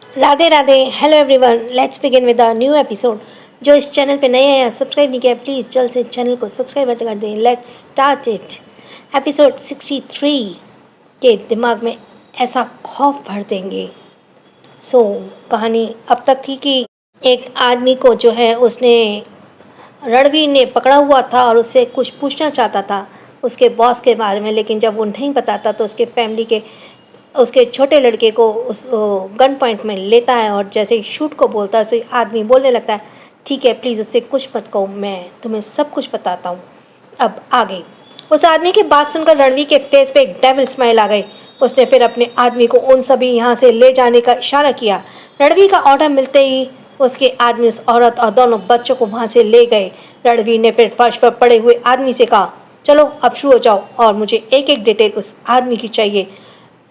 Radhe Radhe. Hello everyone, let's begin with a new episode. जो इस channel पे नए हैं, सब्सक्राइब नहीं किया, प्लीज़ जल्द से चैनल को सब्सक्राइब कर दें। Let's start it. एपिसोड 63 के दिमाग में ऐसा खौफ भर देंगे। कहानी अब तक थी कि एक आदमी को जो है उसने रणवीर ने पकड़ा हुआ था और उससे कुछ पूछना चाहता था उसके बॉस के बारे में, लेकिन जब वो नहीं बताता तो उसके फैमिली के उसके छोटे लड़के को उस गन पॉइंट में लेता है और जैसे ही शूट को बोलता है उसे आदमी बोलने लगता है, ठीक है प्लीज़ उससे कुछ मत कहो, मैं तुम्हें सब कुछ बताता हूँ। अब आगे उस आदमी की बात सुनकर रणवीर के फेस पे एक डेविल स्माइल आ गई। उसने फिर अपने आदमी को उन सभी यहाँ से ले जाने का इशारा किया। रणवीर का ऑर्डर मिलते ही उसके आदमी उस औरत और दोनों बच्चों को वहाँ से ले गए। रणवीर ने फिर फर्श पर पड़े हुए आदमी से कहा, चलो अब शुरू हो जाओ और मुझे एक एक डिटेल उस आदमी की चाहिए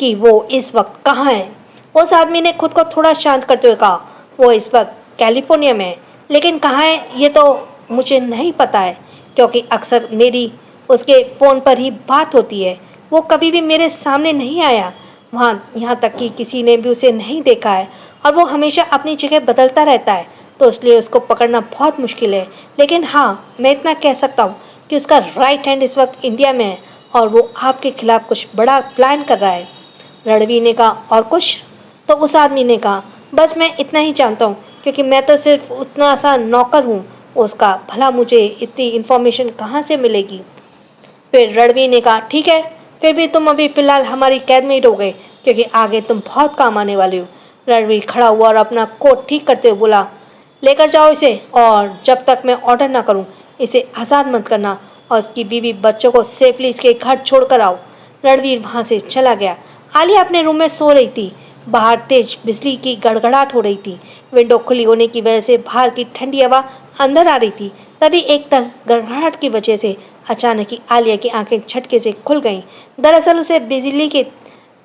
कि वो इस वक्त कहाँ है। उस आदमी ने खुद को थोड़ा शांत करते हुए कहा, वो इस वक्त कैलिफोर्निया में है, लेकिन कहाँ है ये तो मुझे नहीं पता है, क्योंकि अक्सर मेरी उसके फ़ोन पर ही बात होती है। वो कभी भी मेरे सामने नहीं आया वहाँ, यहाँ तक कि किसी ने भी उसे नहीं देखा है और वो हमेशा अपनी जगह बदलता रहता है, तो इसलिए उसको पकड़ना बहुत मुश्किल है। लेकिन हाँ, मैं इतना कह सकता हूँ कि उसका राइट हैंड इस वक्त इंडिया में है और वो आपके खिलाफ कुछ बड़ा प्लान कर रहा है। रणवीर ने कहा, और कुछ? तो उस आदमी ने कहा, बस मैं इतना ही जानता हूँ, क्योंकि मैं तो सिर्फ उतना सा नौकर हूँ उसका, भला मुझे इतनी इन्फॉर्मेशन कहाँ से मिलेगी। फिर रणवीर ने कहा, ठीक है, फिर भी तुम अभी फ़िलहाल हमारी कैद में ही रहोगे, क्योंकि आगे तुम बहुत काम आने वाले हो। रणवीर खड़ा हुआ और अपना कोट ठीक करते हुए बोला, लेकर जाओ इसे, और जब तक मैं ऑर्डर ना करूँ इसे आज़ाद मत करना, और उसकी बीवी बच्चों को सेफली इसके घर छोड़ कर आओ। रणवीर वहाँ से चला गया। आलिया अपने रूम में सो रही थी। बाहर तेज बिजली की गड़गड़ाहट हो रही थी। विंडो खुली होने की वजह से बाहर की ठंडी हवा अंदर आ रही थी। तभी एक तेज गड़गड़ाहट की वजह से अचानक ही आलिया की आंखें झटके से खुल गईं। दरअसल उसे बिजली के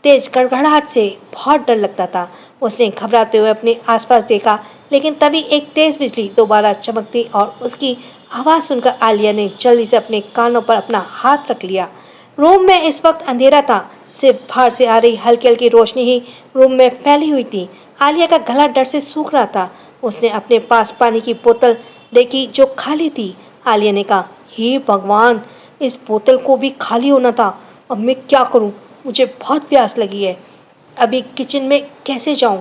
तेज गड़गड़ाहट से बहुत डर लगता था। उसने घबराते हुए अपने आसपास देखा, लेकिन तभी एक तेज बिजली दोबारा चमकती और उसकी आवाज़ सुनकर आलिया ने जल्दी से अपने कानों पर अपना हाथ रख लिया। रूम में इस वक्त अंधेरा था, सिर्फ बाहर से आ रही हल्की हल्की रोशनी ही रूम में फैली हुई थी। आलिया का गला डर से सूख रहा था। उसने अपने पास पानी की बोतल देखी जो खाली थी। आलिया ने कहा, हे भगवान, इस बोतल को भी खाली होना था। अब मैं क्या करूं? मुझे बहुत प्यास लगी है। अभी किचन में कैसे जाऊं?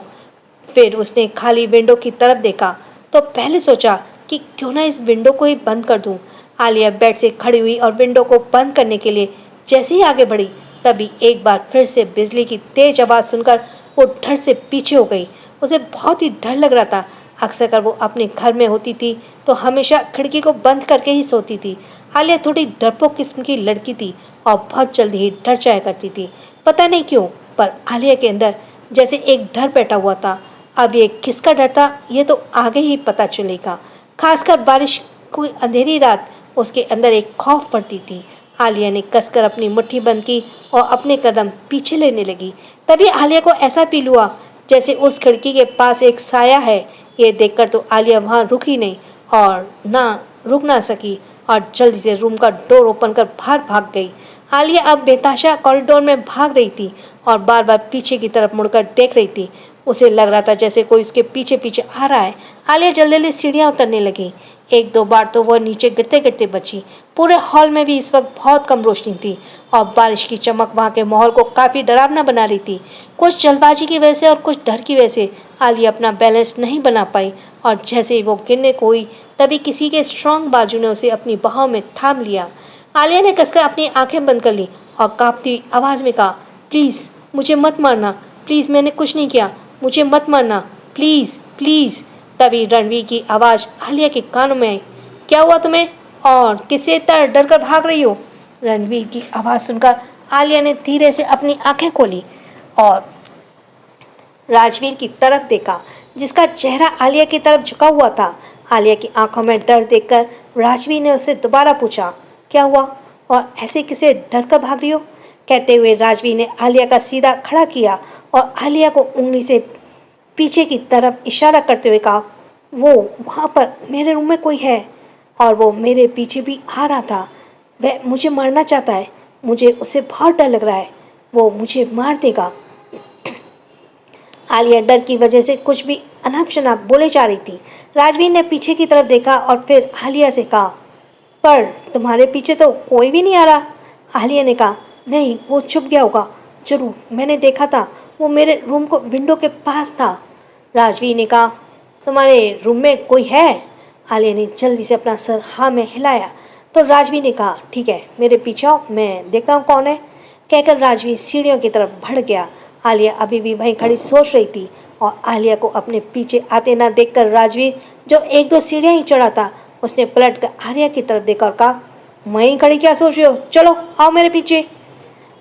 फिर उसने खाली विंडो की तरफ देखा तो पहले सोचा कि क्यों ना इस विंडो को ही बंद कर दूं। आलिया बेड से खड़ी हुई और विंडो को बंद करने के लिए जैसे ही आगे बढ़ी, तभी एक बार फिर से बिजली की तेज आवाज़ सुनकर वो डर से पीछे हो गई। उसे बहुत ही डर लग रहा था। अक्सर कर वो अपने घर में होती थी तो हमेशा खिड़की को बंद करके ही सोती थी। आलिया थोड़ी डरपोक किस्म की लड़की थी और बहुत जल्दी ही डर जाया करती थी। पता नहीं क्यों, पर आलिया के अंदर जैसे एक डर बैठा हुआ था। अब ये किसका डर था ये तो आगे ही पता चलेगा। खासकर बारिश की अंधेरी रात उसके अंदर एक खौफ पड़ती थी। आलिया ने कसकर अपनी मुट्ठी बंद की और अपने कदम पीछे लेने लगी। तभी आलिया को ऐसा फील हुआ जैसे उस खिड़की के पास एक साया है। ये देखकर तो आलिया वहाँ रुकी नहीं और रुक ना सकी और जल्दी से रूम का डोर ओपन कर बाहर भाग गई। आलिया अब बेताशा कॉरिडोर में भाग रही थी और बार बार पीछे की तरफ मुड़कर देख रही थी। उसे लग रहा था जैसे कोई उसके पीछे पीछे आ रहा है। आलिया जल्दी जल्दी सीढ़ियाँ उतरने लगी। एक दो बार तो वह नीचे गिरते गिरते बची। पूरे हॉल में भी इस वक्त बहुत कम रोशनी थी और बारिश की चमक वहाँ के माहौल को काफ़ी डरावना बना रही थी। कुछ जल्दबाजी की वजह से और कुछ डर की वजह से आलिया अपना बैलेंस नहीं बना पाई और जैसे ही वो गिरने को हुई, तभी किसी के स्ट्रांग बाजू ने उसे अपनी बाहों में थाम लिया। आलिया ने कसकर अपनी आंखें बंद कर ली और कांपती आवाज़ में कहा, प्लीज़ मुझे मत मारना, प्लीज़ मैंने कुछ नहीं किया, मुझे मत मारना, प्लीज़ प्लीज़। तभी रणवीर की आवाज़ आलिया के कानों में आई, क्या हुआ तुम्हें और किससे इतना डर कर भाग रही हो? रणवीर की आवाज़ सुनकर आलिया ने धीरे से अपनी आंखें खोली और राजवीर की तरफ देखा, जिसका चेहरा आलिया की तरफ झुका हुआ था। आलिया की आंखों में डर देखकर राजवीर ने उससे दोबारा पूछा, क्या हुआ और ऐसे किसे डर कर भाग रही हो? कहते हुए राजवीर ने आलिया का सीधा खड़ा किया और आलिया को उंगली से पीछे की तरफ इशारा करते हुए कहा, वो वहाँ पर मेरे रूम में कोई है और वो मेरे पीछे भी आ रहा था। वह मुझे मारना चाहता है, मुझे उससे बहुत डर लग रहा है, वो मुझे मार देगा। आलिया डर की वजह से कुछ भी अनाप शनाप बोले जा रही थी। राजवीर ने पीछे की तरफ देखा और फिर आलिया से कहा, पर तुम्हारे पीछे तो कोई भी नहीं आ रहा। आलिया ने कहा, नहीं, वो छुप गया होगा। जरूर, मैंने देखा था, वो मेरे रूम को विंडो के पास था। राजवीर ने कहा, तुम्हारे रूम में कोई है? आलिया ने जल्दी से अपना सर हाँ में हिलाया तो राजवीर ने कहा, ठीक है, मेरे पीछे आओ, मैं देखता हूँ कौन है। कहकर राजवीर सीढ़ियों की तरफ बढ़ गया। आलिया अभी भी वहीं खड़ी सोच रही थी और आलिया को अपने पीछे आते ना देखकर राजवीर, जो एक दो सीढ़ियाँ ही चढ़ा था, उसने पलट कर आलिया की तरफ देखा और कहा, वहीं खड़ी क्या सोच रहे हो, चलो आओ मेरे पीछे।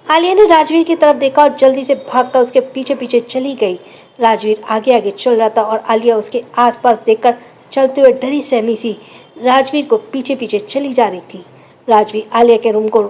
आलिया ने राजवीर की तरफ देखा और जल्दी से भागकर उसके पीछे पीछे चली गई। राजवीर आगे आगे चल रहा था और आलिया उसके आसपास देखकर चलते हुए डरी सहमी सी राजवीर को पीछे पीछे चली जा रही थी। राजवीर आलिया के रूम को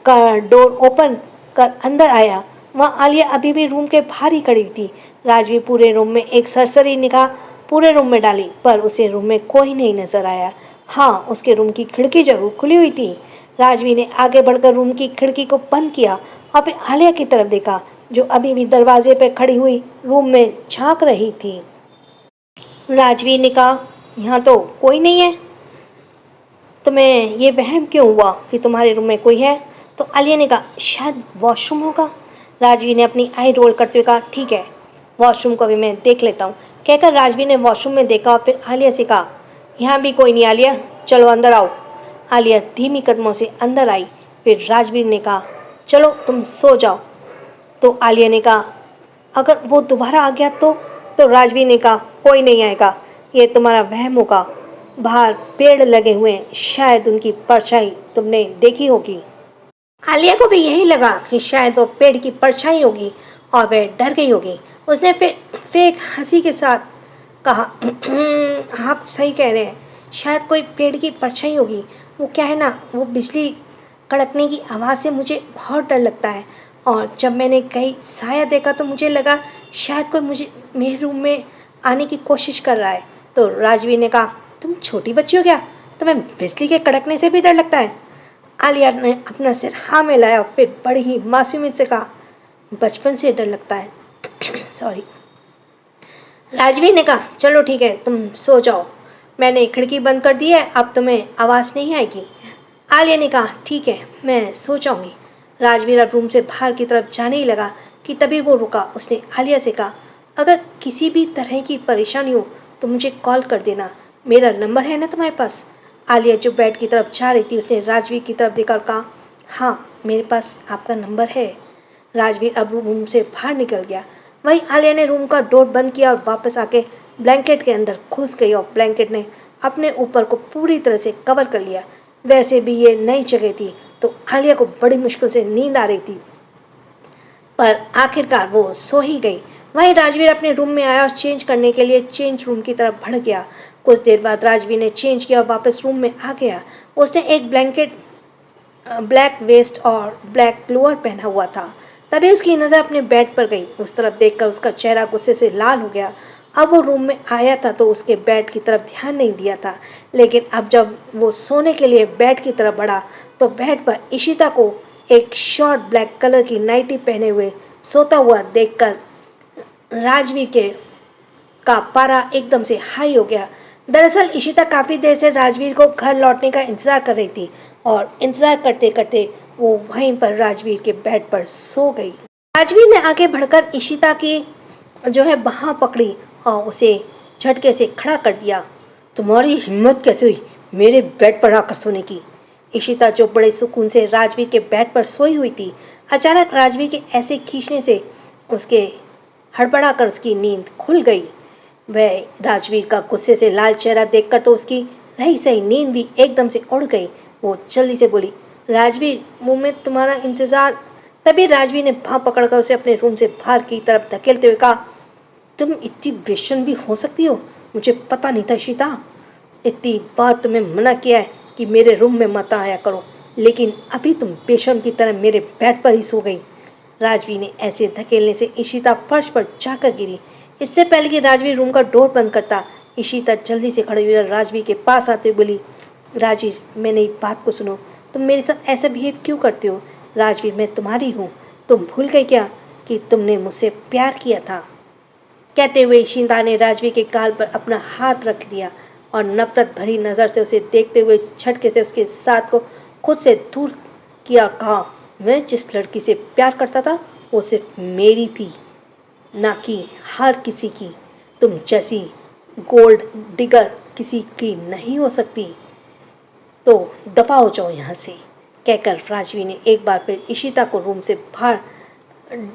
का डोर ओपन कर अंदर आया। वहाँ आलिया अभी भी रूम के बाहर ही खड़ी थी। राजवीर पूरे रूम में एक सरसरी निगाह पूरे रूम में डाली, पर उसे रूम में कोई नहीं नजर आया। हाँ, उसके रूम की खिड़की जरूर खुली हुई थी। राजवीर ने आगे बढ़कर रूम की खिड़की को बंद किया और फिर आलिया की तरफ देखा, जो अभी भी दरवाजे पर खड़ी हुई रूम में झांक रही थी। राजवीर ने कहा, यहाँ तो कोई नहीं है, तुम्हें ये वहम क्यों हुआ कि तुम्हारे रूम में कोई है? तो आलिया ने कहा, शायद वॉशरूम होगा। राजवीर ने अपनी आई रोल करते हुए कहा, ठीक है, वॉशरूम को भी मैं देख लेता हूँ। कहकर राजवीर ने वॉशरूम में देखा और फिर आलिया से कहा, यहाँ भी कोई नहीं आलिया, चलो अंदर आओ। आलिया धीमी कदमों से अंदर आई। फिर राजवीर ने कहा, चलो तुम सो जाओ। तो आलिया ने कहा, अगर वो दोबारा आ गया तो राजवीर ने कहा, कोई नहीं आएगा, ये तुम्हारा वहम होगा। बाहर पेड़ लगे हुए हैं, शायद उनकी परछाई तुमने देखी होगी। आलिया को भी यही लगा कि शायद वो पेड़ की परछाई होगी और वह डर गई होगी। उसने फिर एक हंसी के साथ कहा, आप सही कह रहे हैं, शायद कोई पेड़ की परछाई होगी। वो क्या है ना, वो बिजली कड़कने की आवाज़ से मुझे बहुत डर लगता है, और जब मैंने कहीं साया देखा तो मुझे लगा शायद कोई मुझे मेरे रूम में आने की कोशिश कर रहा है। तो राजवीर ने कहा, तुम छोटी बच्ची हो क्या, तुम्हें बिजली के कड़कने से भी डर लगता है? आलिया ने अपना सिर हाँ में लाया और फिर बड़ी ही मासूमियत से कहा, बचपन से डर लगता है। सॉरी। राजवीर ने कहा, चलो ठीक है, तुम सो जाओ, मैंने खिड़की बंद कर दी है, अब तुम्हें आवाज़ नहीं आएगी। आलिया ने कहा, ठीक है, मैं सो जाऊँगी। राजवीर अब रूम से बाहर की तरफ जाने ही लगा कि तभी वो रुका। उसने आलिया से कहा, अगर किसी भी तरह की परेशानी हो तो मुझे कॉल कर देना, मेरा नंबर है ना तुम्हारे पास? आलिया जो बेड की तरफ जा रही थी, उसने राजवीर की तरफ देखकर कहा, हाँ, मेरे पास आपका नंबर है। राजवीर अब रूम से बाहर निकल गया। वहीं आलिया ने रूम का डोर बंद किया और वापस आके ब्लैंकेट के अंदर घुस गई और ब्लैंकेट ने अपने ऊपर को पूरी तरह से कवर कर लिया। वैसे भी ये नई जगह थी तो आलिया को बड़ी मुश्किल से नींद आ रही थी, पर आखिरकार वो सो ही गई। वहीं राजवीर अपने रूम में आया और चेंज करने के लिए चेंज रूम की तरफ बढ़ गया। कुछ देर बाद राजवीर ने चेंज किया और वापस रूम में आ गया। उसने एक ब्लैक वेस्ट और ब्लैक लोअर पहना हुआ था। तभी उसकी नज़र अपने बेड पर गई। उस तरफ देखकर उसका चेहरा गुस्से से लाल हो गया। अब वो रूम में आया था तो उसके बेड की तरफ ध्यान नहीं दिया था, लेकिन अब जब वो सोने के लिए बेड की तरफ बढ़ा तो बेड पर इशिता को एक शॉर्ट ब्लैक कलर की नाइटी पहने हुए सोता हुआ देखकर राजवीर का पारा एकदम से हाई हो गया। दरअसल इशिता काफ़ी देर से राजवीर को घर लौटने का इंतज़ार कर रही थी और इंतज़ार करते करते वो वहीं पर राजवीर के बेड पर सो गई। राजवीर ने आगे बढ़कर इशिता की जो है बाह पकड़ी और उसे झटके से खड़ा कर दिया। तुम्हारी हिम्मत कैसे हुई मेरे बेड पर आकर सोने की? इशिता जो बड़े सुकून से राजवीर के बेड पर सोई हुई थी, अचानक राजवीर के ऐसे खींचने से उसके हड़बड़ा कर उसकी नींद खुल गई। वह राजवीर का गुस्से से लाल चेहरा देखकर तो उसकी रही सही नींद भी एकदम से उड़ गई। वो जल्दी से बोली, राजवीर, मुँह में तुम्हारा इंतज़ार। तभी राजवीर ने बाँह पकड़कर उसे अपने रूम से बाहर की तरफ धकेलते हुए कहा, तुम इतनी बेशर्म भी हो सकती हो, मुझे पता नहीं था इशिता। इतनी बार तुम्हें मना किया है कि मेरे रूम में मत आया करो, लेकिन अभी तुम बेशर्म की तरह मेरे बेड पर ही सो गई। राजवीर ने ऐसे धकेलने से इशिता फर्श पर जाकर गिरी। इससे पहले कि राजवीर रूम का डोर बंद करता, इशिता जल्दी से खड़ी हुई और राजवीर के पास आते बोली, राजवीर, मेरी बात को सुनो, तुम मेरे साथ ऐसा बिहेव क्यों करते हो? राजवीर, मैं तुम्हारी हूँ, तुम भूल गए क्या कि तुमने मुझसे प्यार किया था? कहते हुए इशिता ने राजवी के गाल पर अपना हाथ रख दिया और नफरत भरी नज़र से उसे देखते हुए झटके से उसके साथ को खुद से दूर किया। कहा, मैं जिस लड़की से प्यार करता था वो सिर्फ मेरी थी, ना कि हर किसी की। तुम जैसी गोल्ड डिगर किसी की नहीं हो सकती, तो दफा हो जाओ यहाँ से। कहकर राजवी ने एक बार फिर इशिता को रूम से बाहर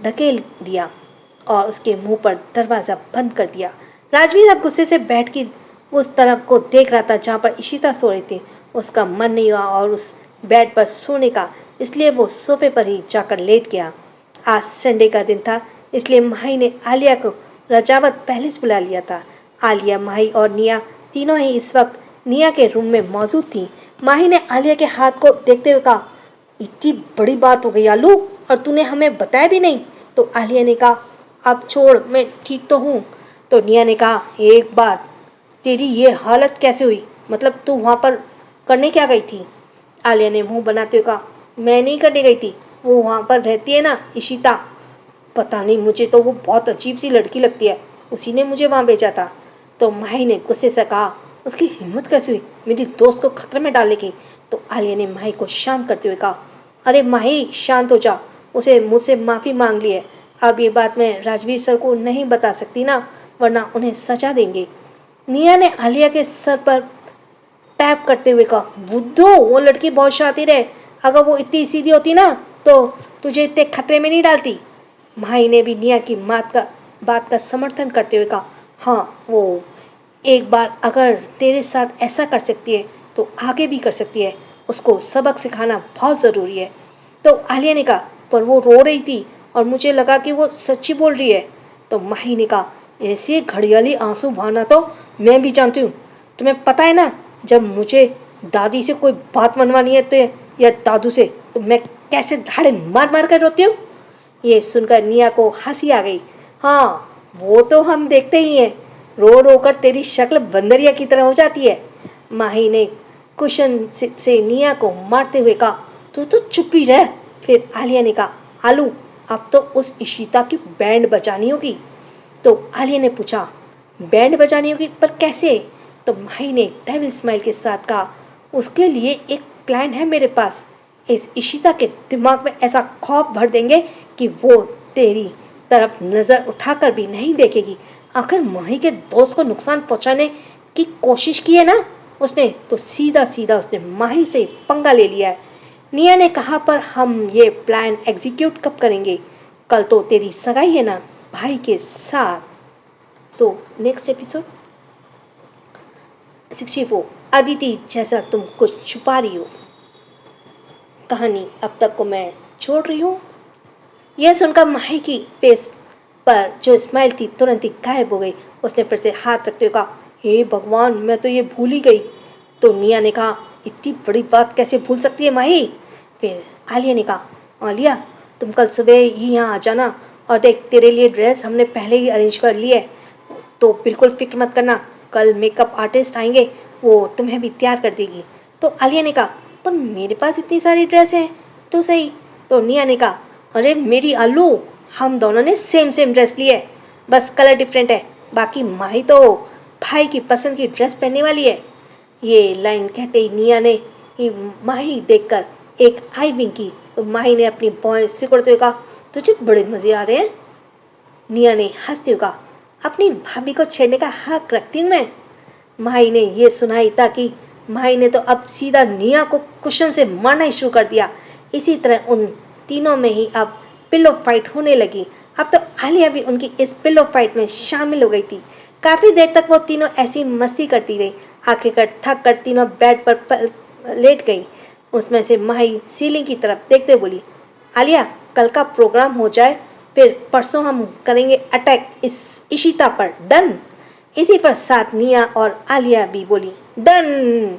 ढकेल दिया और उसके मुंह पर दरवाज़ा बंद कर दिया। राजवीर अब गुस्से से बैठ के उस तरफ को देख रहा था जहाँ पर इशिता सो रही थी। उसका मन नहीं हुआ और उस बेड पर सोने का, इसलिए वो सोफे पर ही जाकर लेट गया। आज संडे का दिन था, इसलिए माही ने आलिया को रजावत पहले से बुला लिया था। आलिया, माही और निया तीनों ही इस वक्त निया के रूम में मौजूद थी। माही ने आलिया के हाथ को देखते हुए कहा, इतनी बड़ी बात हो गई आलू, और तूने हमें बताया भी नहीं। तो आलिया ने कहा, अब छोड़, मैं ठीक तो हूँ। तो निया ने कहा, एक बात, तेरी ये हालत कैसे हुई? मतलब तू वहाँ पर करने क्या गई थी? आलिया ने मुंह बनाते हुए कहा, मैं नहीं करने गई थी, वो वहाँ पर रहती है ना इशिता, पता नहीं, मुझे तो वो बहुत अजीब सी लड़की लगती है, उसी ने मुझे वहाँ भेजा था। तो माही ने गुस्से से कहा, उसकी हिम्मत कैसे हुई मेरी दोस्त को खतरे में डालने की? तो आलिया ने माही को शांत करते हुए कहा, अरे माही, शांत हो जा, उसे मुझसे माफ़ी मांग ली है। अब ये बात मैं राजवीर सर को नहीं बता सकती ना, वरना उन्हें सजा देंगे। निया ने आलिया के सर पर टैप करते हुए कहा, बुद्धू, वो लड़की बहुत शातिर है, अगर वो इतनी सीधी होती ना तो तुझे इतने खतरे में नहीं डालती। माही ने भी निया की बात का समर्थन करते हुए कहा, हाँ, वो एक बार अगर तेरे साथ ऐसा कर सकती है तो आगे भी कर सकती है, उसको सबक सिखाना बहुत ज़रूरी है। तो आलिया ने कहा, पर वो रो रही थी और मुझे लगा कि वो सच्ची बोल रही है। तो माही ने कहा, ऐसे घड़ियाली आंसू बहाना तो मैं भी जानती हूँ, तुम्हें पता है ना, जब मुझे दादी से कोई बात मनवानी है तो या दादू से, तो मैं कैसे धाड़े मार मार कर रोती हूँ। ये सुनकर निया को हंसी आ गई। हाँ, वो तो हम देखते ही हैं, रो रो कर तेरी शक्ल बंदरिया की तरह हो जाती है। माही ने कुशन से निया को मारते हुए कहा, तू तो चुप ही रह। फिर आलिया ने कहा, आलू, अब तो उस इशिता की बैंड बजानी होगी। तो आलिया ने पूछा, बैंड बजानी होगी, पर कैसे? तो माही ने डेविल स्माइल के साथ कहा, उसके लिए एक प्लान है मेरे पास। इस इशिता के दिमाग में ऐसा खौफ भर देंगे कि वो तेरी तरफ नज़र उठाकर भी नहीं देखेगी। आखिर माही के दोस्त को नुकसान पहुंचाने की कोशिश की है ना उसने, तो सीधा सीधा उसने माही से पंगा ले लिया है। निया ने कहा, पर हम ये प्लान एग्जीक्यूट कब करेंगे? कल तो तेरी सगाई है ना भाई के साथ। सो नेक्स्ट एपिसोड 64, अदिति, जैसा तुम कुछ छुपा रही हो। कहानी अब तक को मैं छोड़ रही हूँ। यह सुनकर माही की फेस पर जो स्माइल थी तुरंत ही गायब हो गई। उसने फिर से हाथ रखते हुए कहा, हे भगवान, मैं तो ये भूल ही गई। तो निया ने कहा, इतनी बड़ी बात कैसे भूल सकती है माही? फिर आलिया ने कहा, आलिया, तुम कल सुबह ही यहाँ आ जाना, और देख, तेरे लिए ड्रेस हमने पहले ही अरेंज कर ली है, तो बिल्कुल फिक्र मत करना, कल मेकअप आर्टिस्ट आएंगे, वो तुम्हें भी तैयार कर देगी। तो आलिया ने कहा, पर मेरे पास इतनी सारी ड्रेस हैं तो सही। तो निया ने कहा, अरे मेरी आलू, हम दोनों ने सेम सेम ड्रेस ली है, बस कलर डिफरेंट है, बाकी माही तो भाई की पसंद की ड्रेस पहनने वाली है। ये लाइन कहते ही निया ने ही माही देखकर एक आई विंक की। तो माही ने अपनी भौहें सिकुड़ते हुए कहा, तुझे बड़े मजे आ रहे हैं। निया ने हंसते हुए कहा, अपनी भाभी को छेड़ने का हक रखती हूँ मैं। माही ने ये सुनाई ताकि माही ने तो अब सीधा निया को कुशन से मारना ही शुरू कर दिया। इसी तरह उन तीनों में ही अब पिल्लो फाइट होने लगी। अब तो आलिया भी उनकी इस पिल्लो फाइट में शामिल हो गई थी। काफ़ी देर तक वो तीनों ऐसी मस्ती करती रही। आखिरकार थक कर तीनों बेड पर लेट गई। उसमें से माही सीलिंग की तरफ देखते बोली, आलिया, कल का प्रोग्राम हो जाए, फिर परसों हम करेंगे अटैक इस इशिता पर, डन? इसी पर साथ निया और आलिया भी बोली, डन।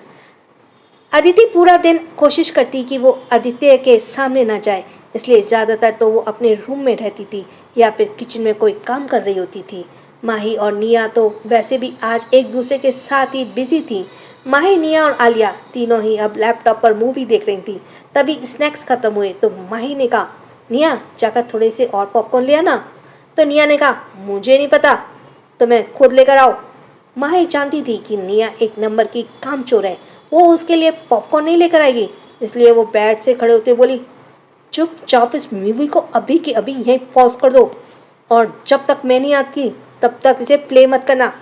अदिति पूरा दिन कोशिश करती कि वो आदित्य के सामने ना जाए, इसलिए ज़्यादातर तो वो अपने रूम में रहती थी या फिर किचन में कोई काम कर रही होती थी। माही और निया तो वैसे भी आज एक दूसरे के साथ ही बिजी थी। माही, निया और आलिया तीनों ही अब लैपटॉप पर मूवी देख रही थी। तभी स्नैक्स खत्म हुए तो माही ने कहा, निया, जाकर थोड़े से और पॉपकॉर्न ले आना। तो निया ने कहा, मुझे नहीं पता, तुम्हें खुद लेकर आओ। माही जानती थी कि निया एक नंबर की कामचोर है, वो उसके लिए पॉपकॉर्न नहीं लेकर आएगी, इसलिए वो बेड से खड़े होते बोली, चुपचाप इस मूवी को अभी के अभी यहीं पॉज कर दो, और जब तक मैं नहीं आती तब तक इसे प्ले मत करना।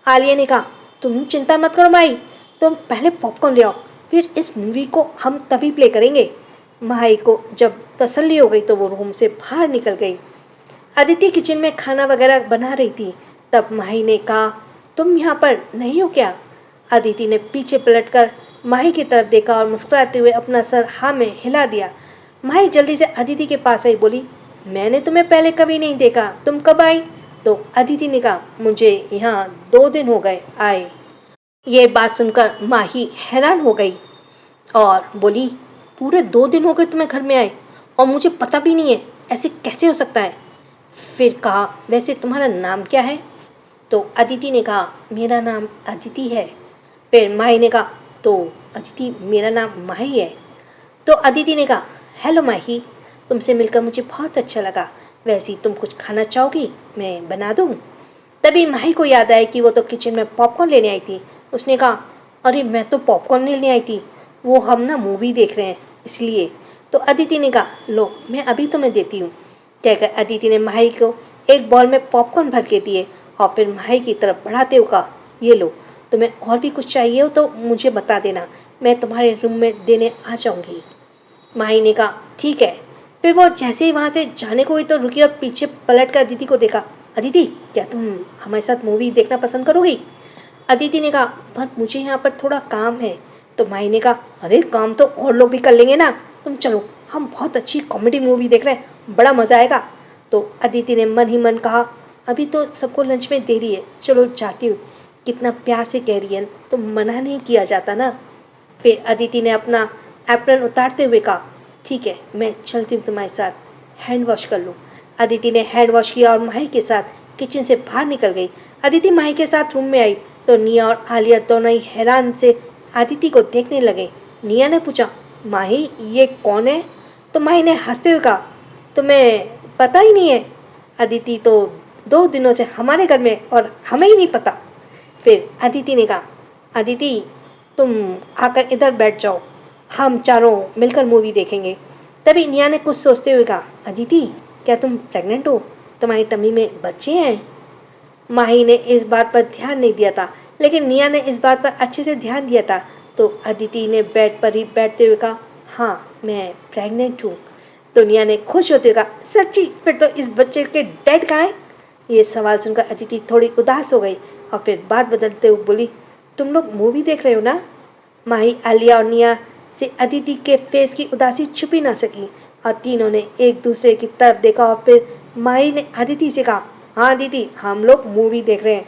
आलिया ने कहा, तुम चिंता मत करो माई, तुम पहले पॉपकॉर्न ले आओ, फिर इस मूवी को हम तभी प्ले करेंगे। माई को जब तसल्ली हो गई तो वो रूम से बाहर निकल गई। अदिति किचन में खाना वगैरह बना रही थी। तब माही ने कहा, तुम यहाँ पर नहीं हो क्या? अदिति ने पीछे पलटकर माही की तरफ देखा और मुस्कुराते हुए अपना सर हाँ में हिला दिया। माही जल्दी से अदिति के पास आई, बोली, मैंने तुम्हें पहले कभी नहीं देखा, तुम कब आई? तो अदिति ने कहा, मुझे यहाँ 2 दिन हो गए आए। ये बात सुनकर माही हैरान हो गई और बोली, पूरे 2 दिन हो गए तुम्हें घर में आए और मुझे पता भी नहीं है, ऐसे कैसे हो सकता है? फिर कहा, वैसे तुम्हारा नाम क्या है? तो अदिति ने कहा, मेरा नाम अदिति है। फिर माही ने कहा, तो अदिति मेरा नाम माही है। तो अदिति ने कहा, हेलो माही, तुमसे मिलकर मुझे बहुत अच्छा लगा, वैसे तुम कुछ खाना चाहोगी, मैं बना दूँ? तभी माही को याद आया कि वो तो किचन में पॉपकॉर्न लेने आई थी। उसने कहा, अरे मैं तो पॉपकॉर्न लेने आई थी, वो हम ना मूवी देख रहे हैं इसलिए। तो अदिति ने कहा, लो मैं अभी तुम्हें देती हूँ। कहकर अदिति ने माही को एक बॉल में पॉपकॉर्न भर के दिए और फिर माही की तरफ बढ़ाते हुए कहा, ये लो, तुम्हें और भी कुछ चाहिए हो तो मुझे बता देना, मैं तुम्हारे रूम में देने आ जाऊँगी। माही ने कहा, ठीक है। फिर वो जैसे ही वहाँ से जाने को हुई तो रुकी और पीछे पलट कर अदिति को देखा। अदिति, क्या तुम हमारे साथ मूवी देखना पसंद करोगी? अदिति ने कहा, पर मुझे यहाँ पर थोड़ा काम है। तो माही ने कहा, अरे काम तो और लोग भी कर लेंगे ना, तुम चलो, हम बहुत अच्छी कॉमेडी मूवी देख रहे हैं, बड़ा मज़ा आएगा। तो अदिति ने मन ही मन कहा, अभी तो सबको लंच में देरी है, चलो जाती हूँ। कितना प्यार से कह रही है, तो मना नहीं किया जाता ना। फिर अदिति ने अपना एप्रन उतारते हुए कहा, ठीक है, मैं चलती हूँ तुम्हारे साथ, हैंड वॉश कर लूँ। अदिति ने हैंड वॉश किया और माही के साथ किचन से बाहर निकल गई। अदिति माही के साथ रूम में आई तो निया और आलिया दोनों ही हैरान से अदिति को देखने लगे। निया ने पूछा, माही ये कौन है? तो माही ने हंसते हुए कहा, तुम्हें पता ही नहीं है? अदिति तो 2 दिनों से हमारे घर में और हमें ही नहीं पता। फिर अदिति ने कहा, अदिति तुम आकर इधर बैठ जाओ, हम चारों मिलकर मूवी देखेंगे। तभी निया ने कुछ सोचते हुए कहा, अदिति क्या तुम प्रेग्नेंट हो? तुम्हारी टम्मी में बच्चे हैं? माही ने इस बात पर ध्यान नहीं दिया था, लेकिन निया ने इस बात पर अच्छे से ध्यान दिया था। तो अदिति ने बेड पर ही बैठते हुए कहा, हाँ मैं प्रेग्नेंट हूँ। तो निया ने खुश होते हुए कहा, सच्ची? फिर तो इस बच्चे के डैड कहाँ हैं? ये सवाल सुनकर अदिति थोड़ी उदास हो गई और फिर बात बदलते हुए बोली, तुम लोग मूवी देख रहे हो ना? माही, आलिया और निया से अदिति के फेस की उदासी छुपी ना सकी और तीनों ने एक दूसरे की तरफ देखा और फिर माही ने अदिति से कहा, हाँ दीदी, हम लोग मूवी देख रहे हैं।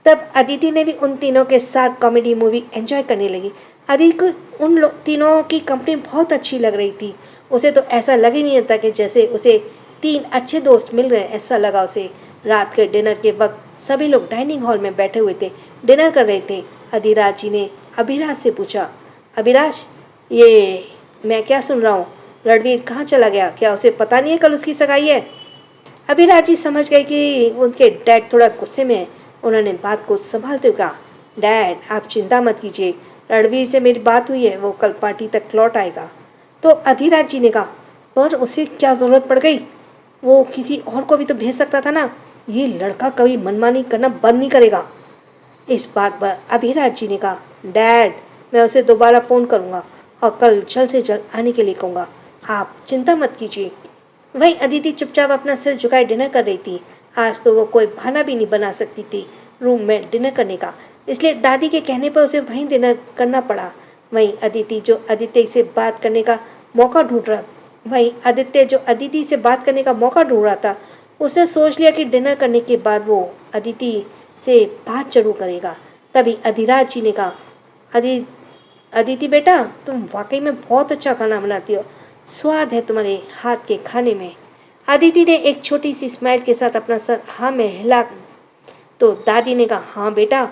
तब अदिति ने भी उन तीनों के साथ कॉमेडी मूवी एंजॉय करने लगी। अदिति को उन तीनों की कंपनी बहुत अच्छी लग रही थी। उसे तो ऐसा लग ही नहीं था कि जैसे उसे 3 अच्छे दोस्त मिल गए, ऐसा लगा उसे। रात के डिनर के वक्त सभी लोग डाइनिंग हॉल में बैठे हुए थे, डिनर कर रहे थे। अधिराज जी ने अभिराज से पूछा, अभिराज ये मैं क्या सुन रहा हूँ, रणवीर कहाँ चला गया? क्या उसे पता नहीं है कल उसकी सगाई है? अभिराज जी समझ गए कि उनके डैड थोड़ा गुस्से में है। उन्होंने बात को संभालते हुए कहा, डैड आप चिंता मत कीजिए, रणवीर से मेरी बात हुई है, वो कल पार्टी तक लौट आएगा। तो अधिराज जी ने कहा, पर उसे क्या ज़रूरत पड़ गई? वो किसी और को भी तो भेज सकता था ना, ये लड़का कभी मनमानी करना बंद नहीं करेगा। इस बात पर अभिराज जी ने कहा, डैड मैं उसे दोबारा फ़ोन करूँगा और कल जल्द से जल्द आने के लिए कहूँगा, आप चिंता मत कीजिए। वहीं अदिति चुपचाप अपना सिर झुकाए डिनर कर रही थी। आज तो वो कोई बहाना भी नहीं बना सकती थी रूम में डिनर करने का, इसलिए दादी के कहने पर उसे वहीं डिनर करना पड़ा। वहीं आदित्य जो अदिति से बात करने का मौका ढूंढ रहा था, उसने सोच लिया कि डिनर करने के बाद वो अदिति से बात जरूर करेगा। तभी अधिराज जी ने कहा, अदिति बेटा, तुम वाकई में बहुत अच्छा खाना बनाती हो, स्वाद है तुम्हारे हाथ के खाने में। अदिति ने एक छोटी सी स्माइल के साथ अपना सर हाँ में हिला। तो दादी ने कहा, हाँ बेटा,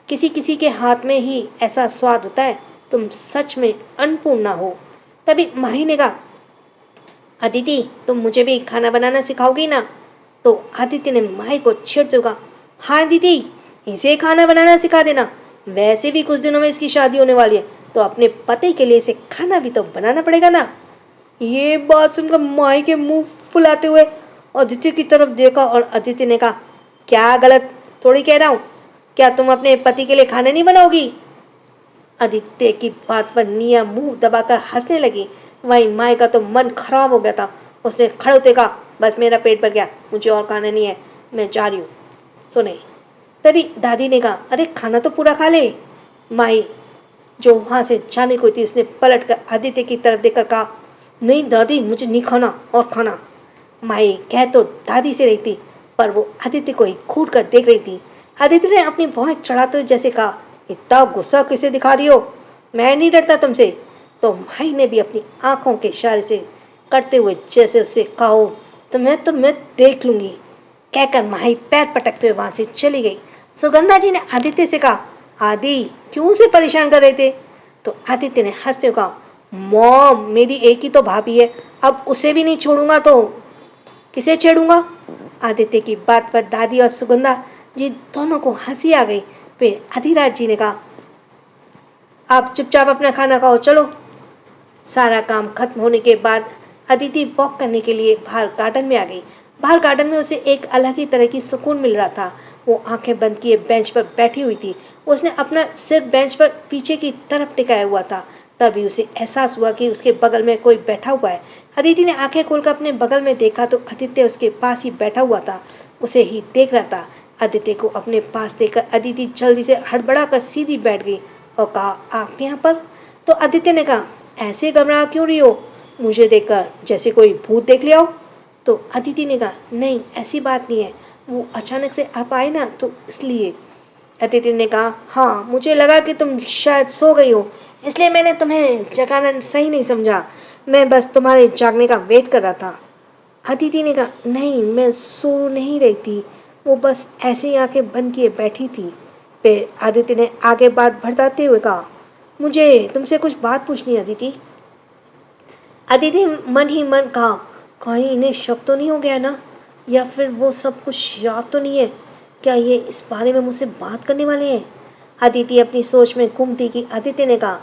किसी किसी के हाथ में ही ऐसा स्वाद होता है, तुम सच में अन्नपूर्णा हो। तभी माही ने कहा, अदिति तुम मुझे भी खाना बनाना सिखाओगी ना? तो आदित्य ने माही को छेड़ते हुए कहा, हाँ दीदी, इसे खाना बनाना सिखा देना। वैसे भी कुछ दिनों में इसकी शादी होने वाली है, तो अपने पति के लिए इसे खाना भी तो बनाना पड़ेगा ना। ये बात सुनकर माई के मुंह फुलाते हुए अदिति की तरफ देखा और अदिति ने कहा, क्या गलत थोड़ी कह रहा हूँ? क्या तुम अपने पति के लिए खाना नहीं बनाओगी? आदित्य की बात पर निया मुंह दबाकर हंसने लगी। वहीं माई का तो मन खराब हो गया था। उसने खड़े होते कहा, बस मेरा पेट भर गया, मुझे और खाना नहीं है, मैं जा रही हूँ। सुने, तभी दादी ने कहा, अरे खाना तो पूरा खा ले। माई जो वहाँ से जाने को थी, उसने पलट कर आदित्य की तरफ देखकर कहा, नहीं दादी, मुझे नहीं खाना और खाना। माई कह तो दादी से रही थी, पर वो आदित्य को ही घूर कर देख रही थी। आदित्य ने अपनी भौहें चढ़ाते हुए जैसे कहा, इतना गुस्सा किसे दिखा रही हो? मैं नहीं डरता तुमसे। तो माई ने भी अपनी आंखों के इशारे से करते हुए जैसे उससे कहा, तो मैं देख लूंगी, कहकर माही पैर पटकते हुए वहां से चली गई। सुगंधा जी ने आदित्य से कहा, आदि क्यों उसे परेशान कर रहे थे? तो आदित्य ने हंसते हुए कहा, मॉम, मेरी एक ही तो भाभी है, अब उसे भी नहीं छोड़ूंगा तो किसे छेड़ूंगा? आदित्य की बात पर दादी और सुगंधा जी दोनों को हंसी आ गई। फिर अधिराज जी ने कहा, आप चुपचाप अपना खाना खाओ, चलो। सारा काम खत्म होने के बाद अदिति वॉक करने के लिए बाहर गार्डन में आ गई। बाहर गार्डन में उसे एक अलग ही तरह की सुकून मिल रहा था। वो आंखें बंद किए बेंच पर बैठी हुई थी। उसने अपना सिर बेंच पर पीछे की तरफ टिकाया हुआ था। तभी उसे एहसास हुआ कि उसके बगल में कोई बैठा हुआ है। अदिति ने आंखें खोलकर अपने बगल में देखा तो आदित्य उसके पास ही बैठा हुआ था, उसे ही देख रहा था। आदित्य को अपने पास देखकर अदिति जल्दी से हड़बड़ा कर सीधी बैठ गई और कहा, आप यहाँ पर? तो आदित्य ने कहा, ऐसे घबरा क्यों रही हो? मुझे देखकर जैसे कोई भूत देख लिया हो। तो अदिति ने कहा, नहीं ऐसी बात नहीं है, वो अचानक से आप आए ना तो इसलिए। अदिति ने कहा, हाँ मुझे लगा कि तुम शायद सो गई हो, इसलिए मैंने तुम्हें जगाना सही नहीं समझा। मैं बस तुम्हारे जागने का वेट कर रहा था। अदिति ने कहा, नहीं मैं सो नहीं रही थी, वो बस ऐसे ही आंखें बंद किए बैठी थी। फिर आदिति ने आगे बात बढ़ाते हुए कहा, मुझे तुमसे कुछ बात पूछनी है अदिति। अदिति मन ही मन कहा, कहीं इन्हें शक तो नहीं हो गया ना, या फिर वो सब कुछ याद तो नहीं है? क्या ये इस बारे में मुझसे बात करने वाले हैं? अदिति अपनी सोच में गुम थी कि आदित्य ने कहा,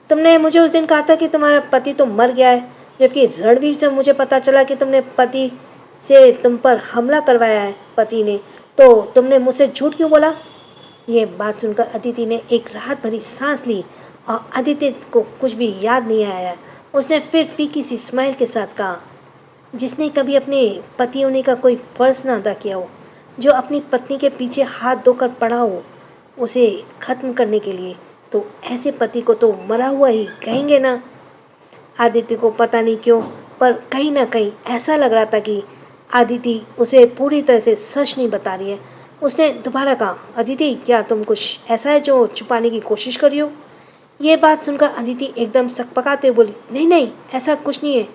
तुमने मुझे उस दिन कहा था कि तुम्हारा पति तो मर गया है, जबकि रणवीर से मुझे पता चला कि तुमने पति से तुम पर हमला करवाया है पति ने, तो तुमने मुझसे झूठ क्यों बोला? ये बात सुनकर अदिति ने एक राहत भरी सांस ली और आदित्य को कुछ भी याद नहीं आया। उसने फिर फीकी सी स्माइल के साथ कहा, जिसने कभी अपने पति होने का कोई फर्ज ना अदा किया हो, जो अपनी पत्नी के पीछे हाथ धोकर पड़ा हो उसे खत्म करने के लिए, तो ऐसे पति को तो मरा हुआ ही कहेंगे ना। आदित्य को पता नहीं क्यों, पर कहीं ना कहीं ऐसा लग रहा था कि आदिति उसे पूरी तरह से सच नहीं बता रही है। उसने दोबारा कहा, अदिति क्या तुम कुछ ऐसा है जो छुपाने की कोशिश कर रही हो? ये बात सुनकर अदिति एकदम सकपकाते हुए बोली, नहीं नहीं ऐसा कुछ नहीं है,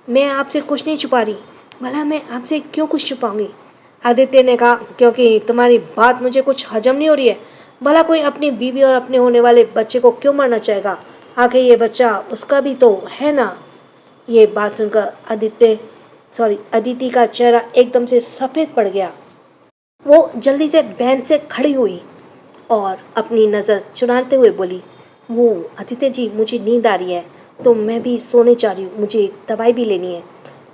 मैं आपसे कुछ नहीं छुपा रही। भला मैं आपसे क्यों कुछ छुपाऊंगी? आदित्य ने कहा, क्योंकि तुम्हारी बात मुझे कुछ हजम नहीं हो रही है। भला कोई अपनी बीवी और अपने होने वाले बच्चे को क्यों मारना चाहेगा? आखिर ये बच्चा उसका भी तो है ना। ये बात सुनकर अदिति का चेहरा एकदम से सफ़ेद पड़ गया। वो जल्दी से बेंच से खड़ी हुई और अपनी नज़र चुराते हुए बोली, वो आदित्य जी मुझे नींद आ रही है, तो मैं भी सोने जा रही हूँ, मुझे दवाई भी लेनी है।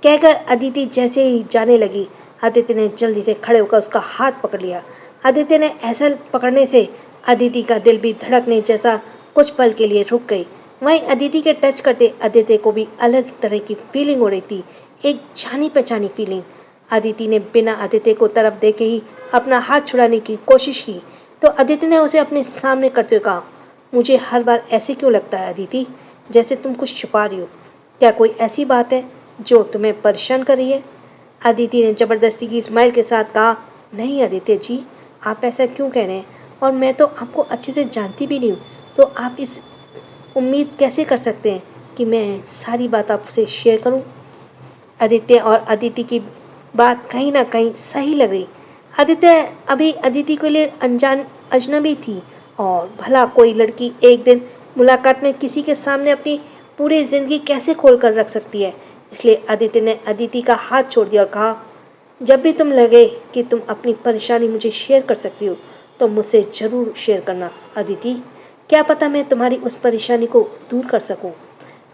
कहकर अदिति जैसे ही जाने लगी, आदित्य ने जल्दी से खड़े होकर उसका हाथ पकड़ लिया। आदित्य ने ऐसा पकड़ने से अदिति का दिल भी धड़कने जैसा कुछ पल के लिए रुक गई। वहीं अदिति के टच करते आदित्य को भी अलग तरह की फीलिंग हो रही थी, एक जानी पहचानी फीलिंग। अदिति ने बिना आदित्य को तरफ देखे ही अपना हाथ छुड़ाने की कोशिश की, तो आदित्य ने उसे अपने सामने करते हुए कहा, मुझे हर बार ऐसे क्यों लगता है अदिति, जैसे तुम कुछ छुपा रही हो? क्या कोई ऐसी बात है जो तुम्हें परेशान कर रही है? अदिति ने ज़बरदस्ती की स्माइल के साथ कहा, नहीं आदित्य जी, आप ऐसा क्यों कह रहे हैं? और मैं तो आपको अच्छे से जानती भी नहीं हूँ, तो आप इस उम्मीद कैसे कर सकते हैं कि मैं सारी बात आपसे शेयर करूँ? आदित्य और अदिति की बात कहीं ना कहीं सही लग रही। आदित्य अभी अदिति के लिए अजनबी थी, और भला कोई लड़की एक दिन मुलाकात में किसी के सामने अपनी पूरी ज़िंदगी कैसे खोल कर रख सकती है? इसलिए आदित्य ने अदिति का हाथ छोड़ दिया और कहा, जब भी तुम लगे कि तुम अपनी परेशानी मुझे शेयर कर सकती हो तो मुझसे ज़रूर शेयर करना अदिति। क्या पता मैं तुम्हारी उस परेशानी को दूर कर सकूं।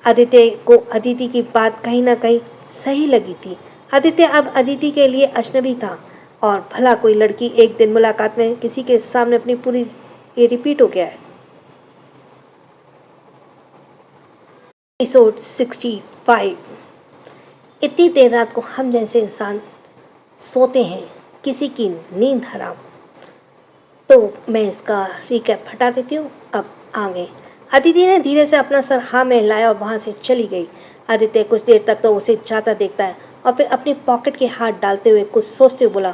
आदित्य को अदिति की बात कहीं ना कहीं सही लगी थी। आदित्य अब अदिति के लिए अजनबी था और भला कोई लड़की एक दिन मुलाकात में किसी के सामने अपनी पूरी ये रिपीट हो गया है। एपिसोड 65। इतनी देर रात को हम जैसे इंसान सोते हैं, किसी की नींद हराम। तो मैं इसका रिकैप हटा देती हूँ। अब आगे अदिति ने धीरे से अपना सर हाँ में हिलाया और वहाँ से चली गई। आदित्य कुछ देर तक तो उसे जाता देखता है और फिर अपनी पॉकेट के हाथ डालते हुए कुछ सोचते हुए बोला,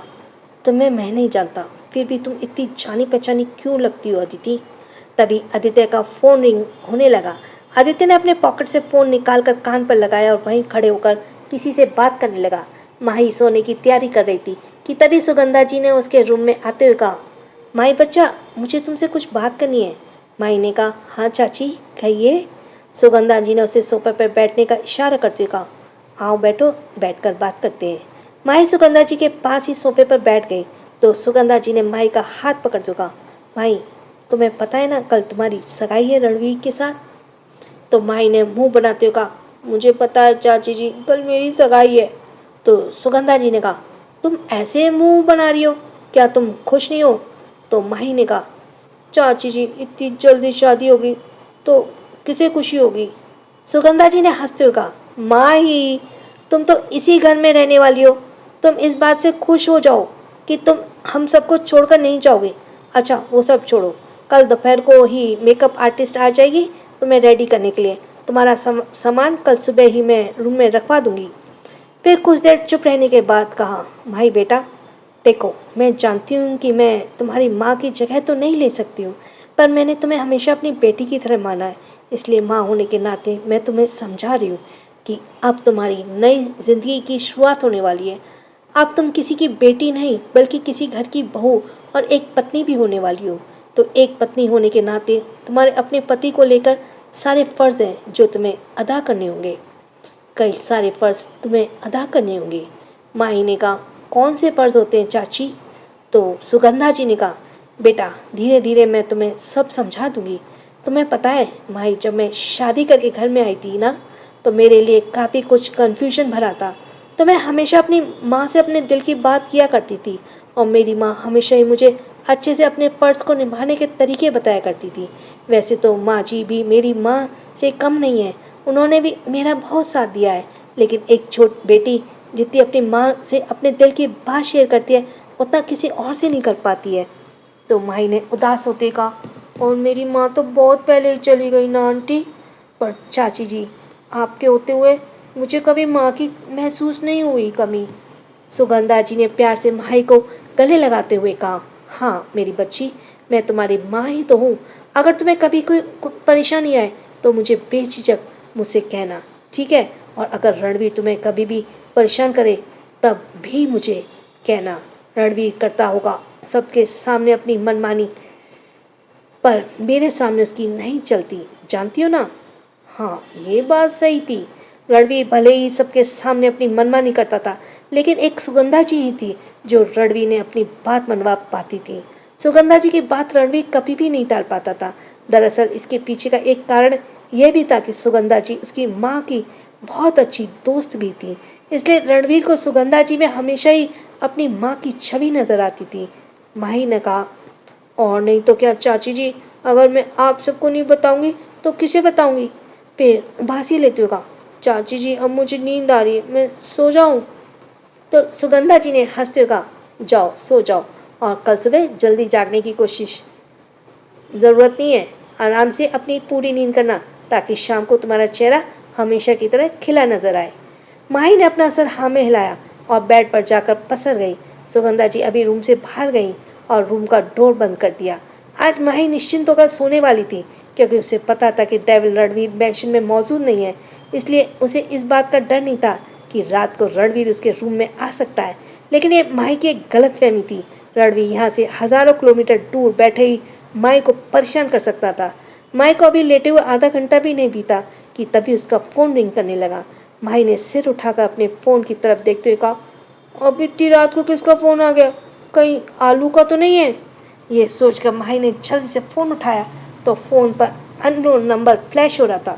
तुम्हें मैं नहीं जानता, फिर भी तुम इतनी जानी पहचानी क्यों लगती हो अदिति। तभी आदित्य का फ़ोन रिंग होने लगा। आदित्य ने अपने पॉकेट से फ़ोन निकालकर कान पर लगाया और वहीं खड़े होकर किसी से बात करने लगा। माही सोने की तैयारी कर रही थी कि तभी सुगंधा जी ने उसके रूम में आते हुए कहा, माही बच्चा, मुझे तुमसे कुछ बात करनी है। माही ने कहा, हाँ चाची कहिए। सुगंधा जी ने उसे सोफे पर बैठने का इशारा करते हुए कहा, आओ बैठो, बैठकर बात करते हैं। माही सुगंधा जी के पास ही सोफे पर बैठ गई तो सुगंधा जी ने माही का हाथ पकड़ते हुए कहा, माही तुम्हें पता है ना कल तुम्हारी सगाई है रणवीर के साथ। तो माही ने मुंह बनाते हुए कहा, मुझे पता है चाची जी, कल मेरी सगाई है। तो सुगंधा जी ने कहा, तुम ऐसे मुंह बना रही हो, क्या तुम खुश नहीं हो। तो माही ने कहा, चाची जी इतनी जल्दी शादी होगी तो किसे खुशी होगी। सुगंधा जी ने हंसते हुए कहा, माही तुम तो इसी घर में रहने वाली हो, तुम इस बात से खुश हो जाओ कि तुम हम सबको छोड़कर नहीं जाओगे। अच्छा वो सब छोड़ो, कल दोपहर को ही मेकअप आर्टिस्ट आ जाएगी तुम्हें रेडी करने के लिए। तुम्हारा सामान कल सुबह ही मैं रूम में रखवा दूंगी। फिर कुछ देर चुप रहने के बाद कहा, भाई बेटा देखो, मैं जानती हूँ कि मैं तुम्हारी माँ की जगह तो नहीं ले सकती हूँ, पर मैंने तुम्हें हमेशा अपनी बेटी की तरह माना है, इसलिए माँ होने के नाते मैं तुम्हें समझा रही हूँ कि अब तुम्हारी नई जिंदगी की शुरुआत होने वाली है। अब तुम किसी की बेटी नहीं बल्कि किसी घर की बहू और एक पत्नी भी होने वाली हो। तो एक पत्नी होने के नाते तुम्हारे अपने पति को लेकर सारे फ़र्ज़ हैं जो तुम्हें अदा करने होंगे। कई सारे फ़र्ज़ तुम्हें अदा करने होंगे। माही ने कहा, कौन से फ़र्ज़ होते हैं चाची। तो सुगंधा जी ने कहा, बेटा धीरे धीरे मैं तुम्हें सब समझा दूंगी। तुम्हें पता है माही, जब मैं शादी करके घर में आई थी ना तो मेरे लिए काफ़ी कुछ कन्फ्यूजन भरा था। तो मैं हमेशा अपनी माँ से अपने दिल की बात किया करती थी और मेरी माँ हमेशा ही मुझे अच्छे से अपने फ़र्ज़ को निभाने के तरीके बताया करती थी। वैसे तो माँ जी भी मेरी माँ से कम नहीं है, उन्होंने भी मेरा बहुत साथ दिया है, लेकिन एक छोटी बेटी जितनी अपनी माँ से अपने दिल की बात शेयर करती है उतना किसी और से नहीं कर पाती है। तो माही ने उदास होते कहा, और मेरी माँ तो बहुत पहले ही चली गई ना आंटी। पर चाची जी, आपके होते हुए मुझे कभी माँ की महसूस नहीं हुई कमी। सुगंधा जी ने प्यार से माही को गले लगाते हुए कहा, हाँ मेरी बच्ची, मैं तुम्हारी माँ ही तो हूँ। अगर तुम्हें कभी कोई परेशानी आए तो मुझे बेझिझक मुझसे कहना, ठीक है। और अगर रणवीर तुम्हें कभी भी परेशान करे तब भी मुझे कहना। रणवीर करता होगा सबके सामने अपनी मनमानी, पर मेरे सामने उसकी नहीं चलती, जानती हो ना। हाँ ये बात सही थी, रणवीर भले ही सबके सामने अपनी मनमानी करता था, लेकिन एक सुगंधा जी ही थी जो रणवीर ने अपनी बात मनवा पाती थी। सुगंधा जी की बात रणवीर कभी भी नहीं टाल पाता था। दरअसल इसके पीछे का एक कारण यह भी था कि सुगंधा जी उसकी माँ की बहुत अच्छी दोस्त भी थी, इसलिए रणवीर को सुगंधा जी में हमेशा ही अपनी माँ की छवि नजर आती थी। माही ने कहा, और नहीं तो क्या चाची जी, अगर मैं आप सबको नहीं बताऊंगी तो किसे बताऊंगी। फिर उबासी लेते हुए कहा, चाची जी अब मुझे नींद आ रही है, मैं सो जाऊं। तो सुगंधा जी ने हंसते हुए कहा, जाओ सो जाओ और कल सुबह जल्दी जागने की कोशिश। ज़रूरत नहीं है, आराम से अपनी पूरी नींद करना ताकि शाम को तुम्हारा चेहरा हमेशा की तरह खिला नजर आए। माही ने अपना सर हाँ में हिलाया और बेड पर जाकर पसर गई। सुगंधा जी अभी रूम से बाहर गई और रूम का डोर बंद कर दिया। आज माही निश्चिंत होकर सोने वाली थी क्योंकि उसे पता था कि डेविल रणवीर मैंशन में मौजूद नहीं है, इसलिए उसे इस बात का डर नहीं था कि रात को रणवीर उसके रूम में आ सकता है। लेकिन ये माही की एक गलतफहमी थी। रणवीर यहाँ से हज़ारों किलोमीटर दूर बैठे ही माही को परेशान कर सकता था। माही को अभी लेटे हुए आधा घंटा भी नहीं बीता कि तभी उसका फ़ोन रिंग करने लगा। माही ने सिर उठाकर अपने फ़ोन की तरफ देखते हुए कहा, अब इतनी रात को किसका फ़ोन आ गया, कहीं आलू का तो नहीं है। ये सोचकर माही ने जल्दी से फ़ोन उठाया तो फ़ोन पर अननोन नंबर फ्लैश हो रहा था।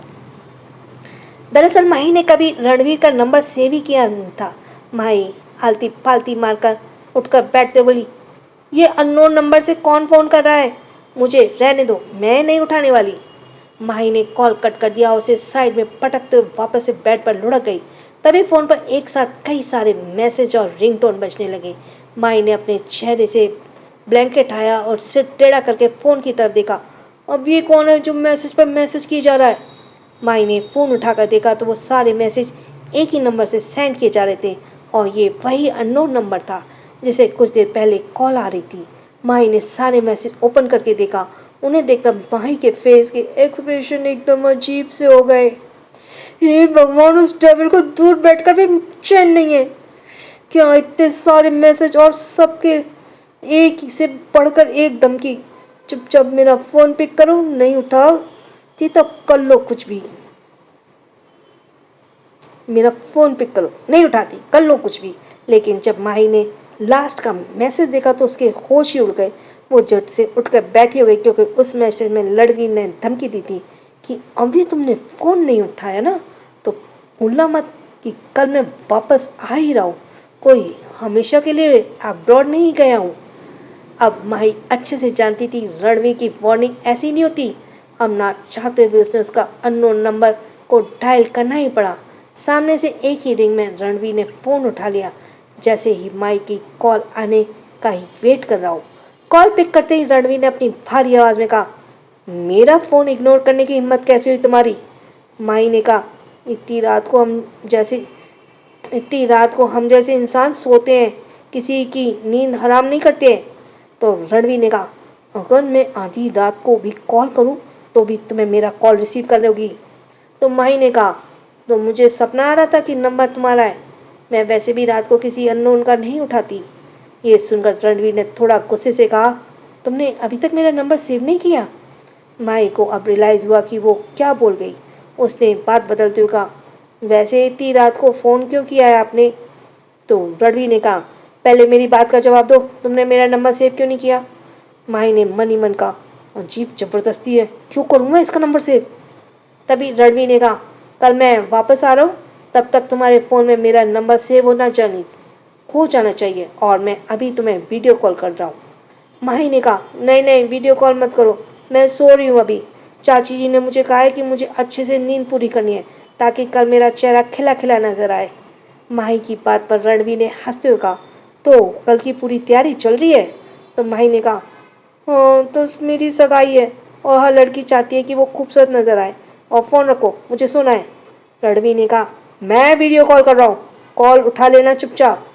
दरअसल माही ने कभी रणवीर का नंबर सेव ही किया नहीं था। माही आलती पालती मारकर उठकर बैठते बोली, ये अननोन नंबर से कौन फ़ोन कर रहा है, मुझे रहने दो, मैं नहीं उठाने वाली। माही ने कॉल कट कर दिया, उसे साइड में पटकते हुए वापस से बेड पर लुढ़क गई। तभी फ़ोन पर एक साथ कई सारे मैसेज और रिंगटोन बजने लगे। माही ने अपने चेहरे से ब्लैंकेट आया और सिर टेढ़ा करके फ़ोन की तरफ देखा। अब ये कौन है जो मैसेज पर मैसेज किया जा रहा है। माही ने फ़ोन उठाकर देखा तो वो सारे मैसेज एक ही नंबर से सेंड किए जा रहे थे और ये वही अननोन नंबर था जिसे कुछ देर पहले कॉल आ रही थी। माही ने सारे मैसेज ओपन करके देखा। उन्हें देखकर माही के फेस के एक्सप्रेशन एकदम अजीब से हो गए। हे भगवान, उस डेविल को दूर बैठकर भी चैन नहीं है। क्या इतने सारे मैसेज और सबके एक ही से पढ़कर एक धमकी। चुपचाप मेरा फ़ोन पिक करो, नहीं उठाती तो कर लो कुछ भी। मेरा फ़ोन पिक करो, नहीं उठाती कर लो कुछ भी। लेकिन जब माही ने लास्ट का मैसेज देखा तो उसके होश ही उड़ गए। वो झट से उठकर बैठी हो गई क्योंकि उस मैसेज में लड़की ने धमकी दी थी कि अभी तुमने फ़ोन नहीं उठाया ना तो भूलना मत कि कल मैं वापस आ ही रहा हूँ, कोई हमेशा के लिए अब्रॉड नहीं गया हूँ। अब माही अच्छे से जानती थी रणवीर की वार्निंग ऐसी नहीं होती। अब ना चाहते हुए उसने उसका अननोन नंबर को डायल करना ही पड़ा। सामने से एक ही रिंग में रणवीर ने फ़ोन उठा लिया, जैसे ही माई की कॉल आने का ही वेट कर रहा हो। कॉल पिक करते ही रणवीर ने अपनी भारी आवाज़ में कहा, मेरा फ़ोन इग्नोर करने की हिम्मत कैसे हुई तुम्हारी। माई ने कहा, इतनी रात को हम जैसे इंसान सोते हैं, किसी की नींद हराम नहीं करते हैं। तो रणवीर ने कहा, अगर मैं आधी रात को भी कॉल करूं तो भी तुम्हें मेरा कॉल रिसीव कर लोगी। तो माही ने कहा, तो मुझे सपना आ रहा था कि नंबर तुम्हारा है, मैं वैसे भी रात को किसी अननोन का नहीं उठाती। ये सुनकर रणवीर ने थोड़ा गुस्से से कहा, तुमने अभी तक मेरा नंबर सेव नहीं किया। माही को अब रियलाइज़ हुआ कि वो क्या बोल गई। उसने बात बदलते हुए कहा, वैसे इतनी रात को फ़ोन क्यों किया है आपने। तो रणवीर ने कहा, पहले मेरी बात का जवाब दो, तुमने मेरा नंबर सेव क्यों नहीं किया। माही ने मन ही मन कहा, अजीब ज़बरदस्ती है, क्यों करूँ मैं इसका नंबर सेव। तभी रणवीर ने कहा, कल मैं वापस आ रहा हूँ, तब तक तुम्हारे फ़ोन में मेरा नंबर सेव हो जाना चाहिए और मैं अभी तुम्हें वीडियो कॉल कर रहा हूँ। माही ने कहा, नहीं नहीं, वीडियो कॉल मत करो, मैं सो रही हूँ अभी। चाची जी ने मुझे कहा है कि मुझे अच्छे से नींद पूरी करनी है ताकि कल मेरा चेहरा खिला खिला नजर आए। माही की बात पर रणवीर ने हंसते हुए कहा, तो कल की पूरी तैयारी चल रही है। तो माही ने कहा, हाँ तो मेरी सगाई है और हर लड़की चाहती है कि वो खूबसूरत नजर आए। और फ़ोन रखो, मुझे सोना है। रणवीर ने कहा, मैं वीडियो कॉल कर रहा हूँ, कॉल उठा लेना चुपचाप।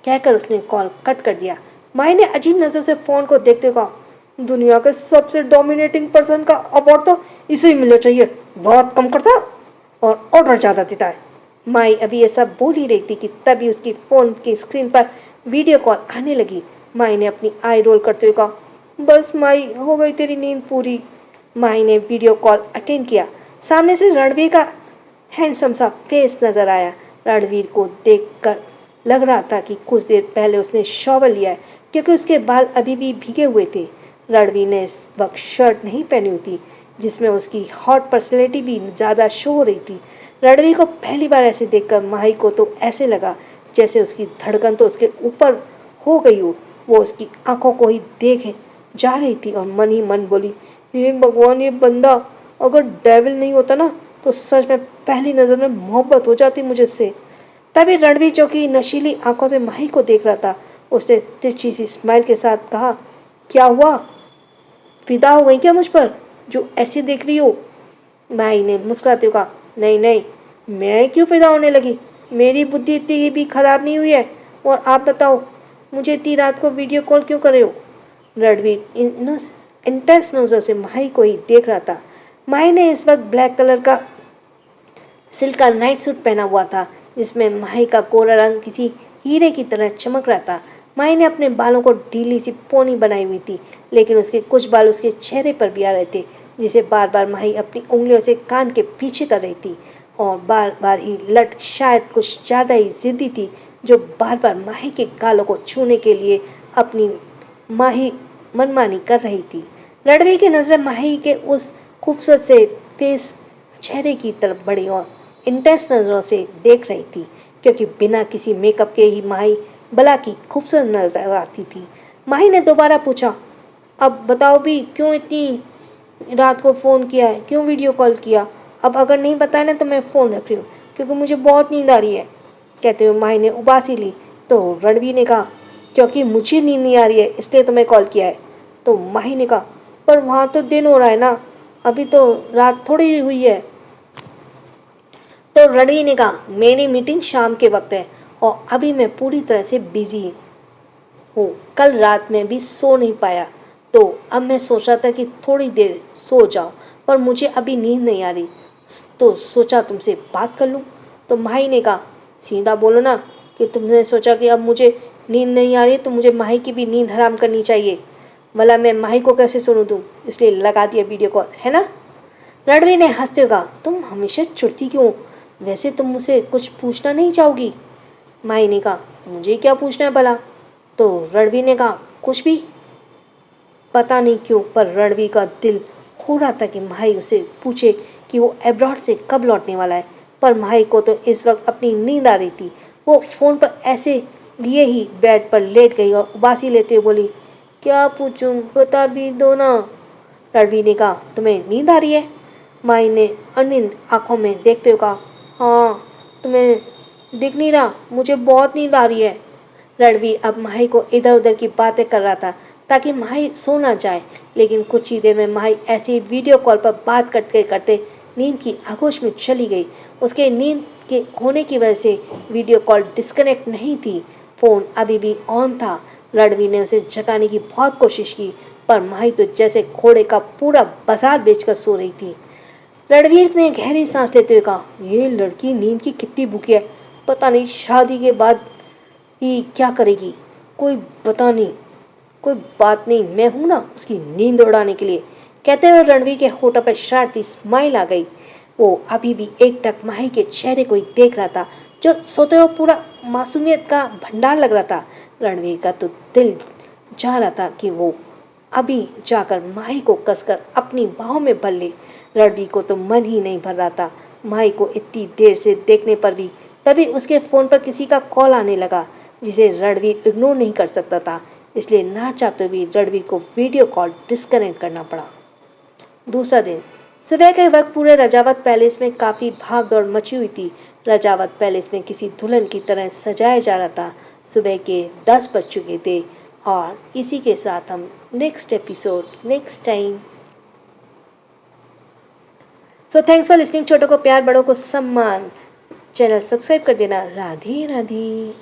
कहकर उसने कॉल कट कर दिया। माही ने अजीब नज़रों से फ़ोन को देखते हुए कहा, दुनिया के सबसे डोमिनेटिंग पर्सन का अवार्ड तो इसे ही मिलना चाहिए, बहुत कम करता और ऑर्डर ज़्यादा देता है। माई अभी ये सब बोल ही रही थी कि तभी उसकी फ़ोन की स्क्रीन पर वीडियो कॉल आने लगी। माई ने अपनी आई रोल करते हुए कहा, बस माई, हो गई तेरी नींद पूरी। माई ने वीडियो कॉल अटेंड किया। सामने से रणवीर का हैंडसम सा फेस नज़र आया। रणवीर को देखकर लग रहा था कि कुछ देर पहले उसने शॉवर लिया है क्योंकि उसके बाल अभी भी भीगे हुए थे। रणवीर ने इस वक्त शर्ट नहीं पहनी हुई थी जिसमें उसकी हॉट पर्सनैलिटी भी ज़्यादा शो हो रही थी। रणवीर को पहली बार ऐसे देखकर माही को तो ऐसे लगा जैसे उसकी धड़कन तो उसके ऊपर हो गई हो। वो उसकी आंखों को ही देखे जा रही थी और मन ही मन बोली, हे भगवान, ये बंदा अगर डेविल नहीं होता ना तो सच में पहली नज़र में मोहब्बत हो जाती मुझसे। तभी रणवीर जो कि नशीली आंखों से माही को देख रहा था, उसने तिरछी सी स्माइल के साथ कहा, क्या हुआ, फिदा हो गई क्या मुझ पर जो ऐसे देख रही हो। माही ने मुस्कुराते हुए कहा, नहीं नहीं, मैं क्यों फिदा होने लगी, मेरी बुद्धि इतनी भी खराब नहीं हुई है। और आप बताओ, मुझे इतनी रात को वीडियो कॉल क्यों कर रहे हो। रणवीर इंटेंस नजरों से माही को ही देख रहा था। माही ने इस वक्त ब्लैक कलर का सिल्क का नाइट सूट पहना हुआ था जिसमें माही का गोरा रंग किसी हीरे की तरह चमक रहा था। माही ने अपने बालों को ढीली सी पोनी बनाई हुई थी, लेकिन उसके कुछ बाल उसके चेहरे पर भी आ रहे थे जिसे बार बार माही अपनी उंगलियों से कान के पीछे कर रही थी। और बार बार ही लट शायद कुछ ज़्यादा ही जिद्दी थी, जो बार बार माही के गालों को छूने के लिए अपनी माही मनमानी कर रही थी। रणवीर की नज़र माही के उस खूबसूरत से फेस चेहरे की तरफ बढ़ी और इंटेंस नज़रों से देख रही थी, क्योंकि बिना किसी मेकअप के ही माही भला की खूबसूरत नजर आती थी। माही ने दोबारा पूछा, अब बताओ भी, क्यों इतनी रात को फ़ोन किया है, क्यों वीडियो कॉल किया? अब अगर नहीं बताया ना तो मैं फ़ोन रख रही हूँ, क्योंकि मुझे बहुत नींद आ रही है। कहते हुए माही ने उबासी ली तो रणवीर ने कहा, क्योंकि मुझे नींद नहीं आ रही है इसलिए तुम्हें कॉल किया है। तो माही ने कहा, पर वहाँ तो दिन हो रहा है ना, अभी तो रात थोड़ी ही हुई है। तो रणवीर ने कहा, मेरी मीटिंग शाम के वक्त है और अभी मैं पूरी तरह से बिजी हूँ। कल रात में भी सो नहीं पाया, तो अब मैं सोच रहा था कि थोड़ी देर सो जाऊँ, पर मुझे अभी नींद नहीं आ रही, तो सोचा तुमसे बात कर लूँ। तो माही ने कहा, सीधा बोलो ना कि तुमने सोचा कि अब मुझे नींद नहीं आ रही तो मुझे माही की भी नींद हराम करनी चाहिए, भला मैं माही को कैसे सुनूँ दूँ, इसलिए लगा दिया वीडियो कॉल, है ना? रणवीर ने हंसते हुए कहा, तुम हमेशा चिढ़ती क्यों? वैसे तुम मुझसे कुछ पूछना नहीं चाहोगी? माही ने कहा, मुझे क्या पूछना है भला? तो रणवीर ने कहा, कुछ भी। पता नहीं क्यों पर रणवीर का दिल हो रहा था कि माही उसे पूछे कि वो अब्रॉड से कब लौटने वाला है, पर माही को तो इस वक्त अपनी नींद आ रही थी। वो फ़ोन पर ऐसे लिए ही बेड पर लेट गई और उबासी लेते हुए बोली, क्या पूछूं, बता भी दो ना। रणवीर ने कहा, तुम्हें नींद आ रही है? माही ने अनिंद आंखों में देखते हुए कहा, हाँ, तुम्हें दिख नहीं रहा, मुझे बहुत नींद आ रही है। रणवीर अब माही को इधर उधर की बातें कर रहा था ताकि माही सो ना जाए, लेकिन कुछ ही देर में माही ऐसे ही वीडियो कॉल पर बात करते करते नींद की आगोश में चली गई। उसके नींद के होने की वजह से वीडियो कॉल डिस्कनेक्ट नहीं थी, फ़ोन अभी भी ऑन था। रणवीर ने उसे जगाने की बहुत कोशिश की, पर माही तो जैसे घोड़े का पूरा बाजार बेचकर सो रही थी। रणवीर ने गहरी सांस लेते हुए कहा, ये लड़की नींद की कितनी भूखी है, पता नहीं शादी के बाद ही क्या करेगी। कोई पता नहीं, कोई बात नहीं, मैं हूं ना उसकी नींद उड़ाने के लिए। कहते हुए रणवीर के होठों पर शरारती स्माइल आ गई। वो अभी भी एकटक माही के चेहरे को ही देख रहा था, जो सोते हुए पूरा मासूमियत का भंडार लग रहा था। रणवीर का तो दिल चाह रहा था कि वो अभी जाकर माही को कसकर अपनी बाहों में भर ले। रणवीर को तो मन ही नहीं भर रहा था माही को इतनी देर से देखने पर भी। तभी उसके फ़ोन पर किसी का कॉल आने लगा, जिसे रणवीर इग्नोर नहीं कर सकता था, इसलिए ना चाहते हुए रणवीर को वीडियो कॉल डिस्कनेक्ट करना पड़ा। दूसरा दिन सुबह के वक्त पूरे रजावत पैलेस में काफ़ी भाग दौड़ मची हुई थी। रजावत पैलेस में किसी दुल्हन की तरह सजाया जा रहा था। सुबह के 10 बज चुके थे और इसी के साथ हम next episode next time. So thanks for listening. छोटों को प्यार, बड़ों को सम्मान। चैनल सब्सक्राइब कर देना। राधे राधे।